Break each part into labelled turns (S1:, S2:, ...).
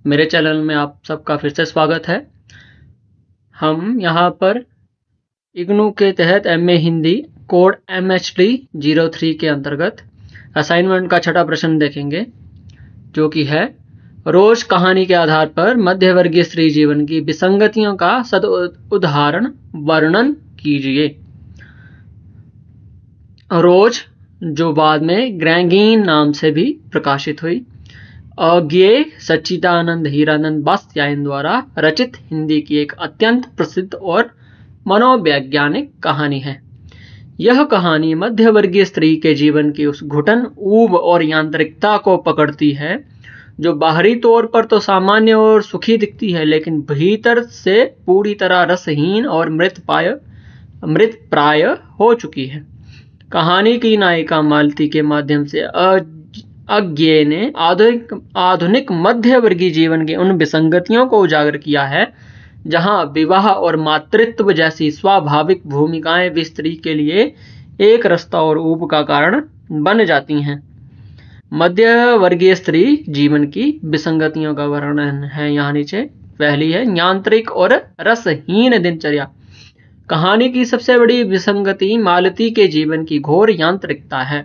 S1: मेरे चैनल में आप सबका फिर से स्वागत है। हम यहाँ पर इग्नू के तहत एमए हिंदी कोड MHD 03 के अंतर्गत असाइनमेंट का छठा प्रश्न देखेंगे, जो कि है रोज कहानी के आधार पर मध्यवर्गीय स्त्री जीवन की विसंगतियों का सदुदाहरण वर्णन कीजिए। रोज, जो बाद में ग्रैंगीन नाम से भी प्रकाशित हुई, अज्ञेय सच्चिदानंद हीरानंद बास्त्यायन द्वारा रचित हिंदी की एक अत्यंत प्रसिद्ध और मनोवैज्ञानिक कहानी है। यह कहानी मध्यवर्गीय स्त्री के जीवन की उस घुटन, ऊब और यांत्रिकता को पकड़ती है जो बाहरी तौर पर तो सामान्य और सुखी दिखती है, लेकिन भीतर से पूरी तरह रसहीन और मृत प्राय हो चुकी है। कहानी की नायिका मालती के माध्यम से अज्ञेय ने आधुनिक मध्यवर्गीय जीवन की उन विसंगतियों को उजागर किया है जहां विवाह और मातृत्व जैसी स्वाभाविक भूमिकाएं भी स्त्री के लिए एक रास्ता और ऊब का कारण बन जाती हैं। मध्यवर्गीय स्त्री जीवन की विसंगतियों का वर्णन है यहाँ नीचे। पहली है यांत्रिक और रसहीन दिनचर्या। कहानी की सबसे बड़ी विसंगति मालती के जीवन की घोर यांत्रिकता है।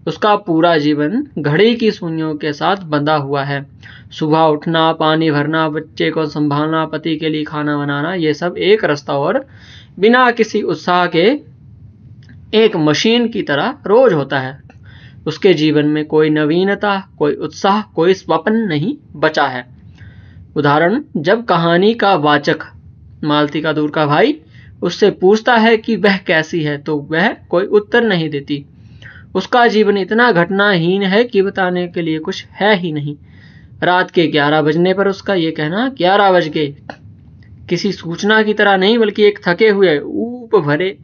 S1: उसका पूरा जीवन घड़ी की सुइयों के साथ बंधा हुआ है। सुबह उठना, पानी भरना, बच्चे को संभालना, पति के लिए खाना बनाना, ये सब एक रास्ता और बिना किसी उत्साह के एक मशीन की तरह रोज होता है। उसके जीवन में कोई नवीनता, कोई उत्साह, कोई स्वप्न नहीं बचा है। उदाहरण, जब कहानी का वाचक मालती का दूर का भाई उससे पूछता है कि वह कैसी है, तो वह कोई उत्तर नहीं देती। उसका जीवन इतना घटनाहीन है कि बताने के लिए कुछ है ही नहीं। रात के 11 बजने पर उसका ये कहना 11 बज गए किसी सूचना की तरह नहीं, बल्कि एक थके हुए ऊब भरे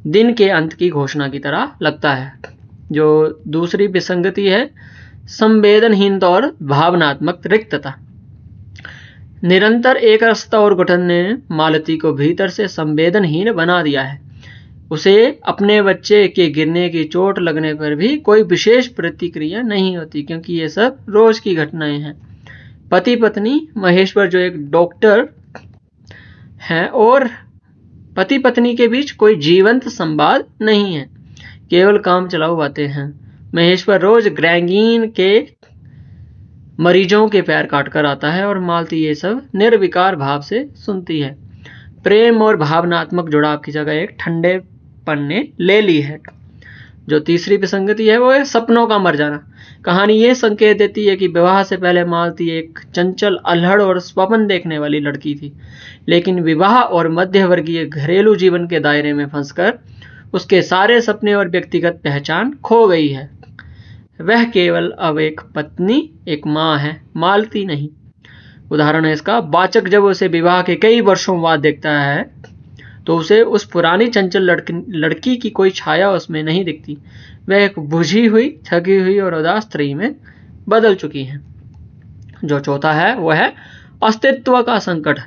S1: दिन के अंत की घोषणा की तरह लगता है। जो दूसरी विसंगति है संवेदनहीनता और भावनात्मक रिक्तता। निरंतर एक रास्ता और घुटन ने मालती को भीतर से संवेदनहीन बना दिया है। उसे अपने बच्चे के गिरने की चोट लगने पर भी कोई विशेष प्रतिक्रिया नहीं होती, क्योंकि ये सब रोज की घटनाएं हैं। पति पत्नी महेश्वर, जो एक डॉक्टर हैं, और पति पत्नी के बीच कोई जीवंत संवाद नहीं है, केवल काम चलाऊ बातें हैं। महेश्वर रोज ग्रैंगीन के मरीजों के पैर काट कर आता है और मालती ये सब निर्विकार भाव से सुनती है। प्रेम और भावनात्मक जुड़ाव की जगह एक ठंडे ने ले ली है। जो तीसरी विसंगति है वो है सपनों का मर जाना। कहानी ये संकेत देती है कि विवाह से पहले मालती एक चंचल, अल्हड़ और स्वप्न देखने वाली लड़की थी, लेकिन विवाह और मध्यवर्गीय घरेलू जीवन के दायरे में फंसकर उसके सारे सपने और व्यक्तिगत पहचान खो गई है। वह केवल अब एक पत्नी, एक मां है, मालती नहीं। उदाहरण है इसका, वाचक जब उसे विवाह के कई वर्षों बाद देखता है तो उसे उस पुरानी चंचल लड़की की कोई छाया उसमें नहीं दिखती। वह एक बुझी हुई, थकी हुई और उदास स्त्री में बदल चुकी है। जो चौथा है वह है अस्तित्व का संकट।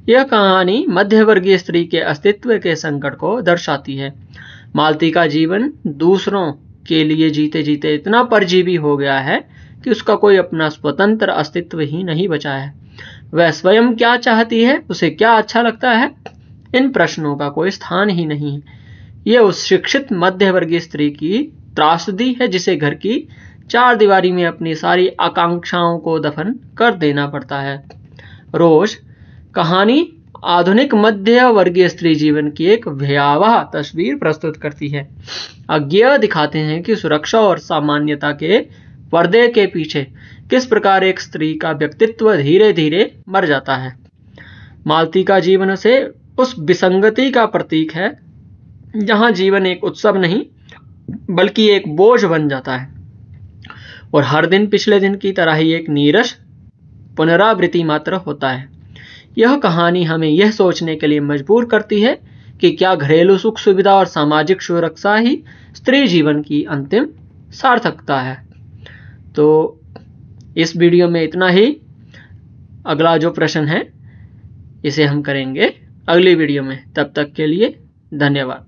S1: यह कहानी मध्यवर्गीय स्त्री के अस्तित्व के संकट को दर्शाती है। मालती का जीवन दूसरों के लिए जीते जीते इतना परजीवी हो गया है कि उसका कोई अपना स्वतंत्र अस्तित्व ही नहीं बचा है। वह स्वयं क्या चाहती है, उसे क्या अच्छा लगता है, इन प्रश्नों का कोई स्थान ही नहीं है। यह उस शिक्षित मध्यवर्गीय स्त्री की त्रासदी है जिसे घर की चार दीवारी में अपनी सारी आकांक्षाओं को दफन कर देना पड़ता है। रोज कहानी आधुनिक मध्यवर्गीय स्त्री जीवन की एक भयावह तस्वीर प्रस्तुत करती है। अज्ञेय दिखाते हैं कि सुरक्षा और सामान्यता के पर्दे के पीछे किस प्रकार एक स्त्री का व्यक्तित्व धीरे धीरे मर जाता है। मालती का जीवन से उस विसंगति का प्रतीक है जहां जीवन एक उत्सव नहीं बल्कि एक बोझ बन जाता है और हर दिन पिछले दिन की तरह ही एक नीरस पुनरावृत्ति मात्र होता है। यह कहानी हमें यह सोचने के लिए मजबूर करती है कि क्या घरेलू सुख सुविधा और सामाजिक सुरक्षा ही स्त्री जीवन की अंतिम सार्थकता है। तो इस वीडियो में इतना ही। अगला जो प्रश्न है इसे हम करेंगे अगली वीडियो में। तब तक के लिए धन्यवाद।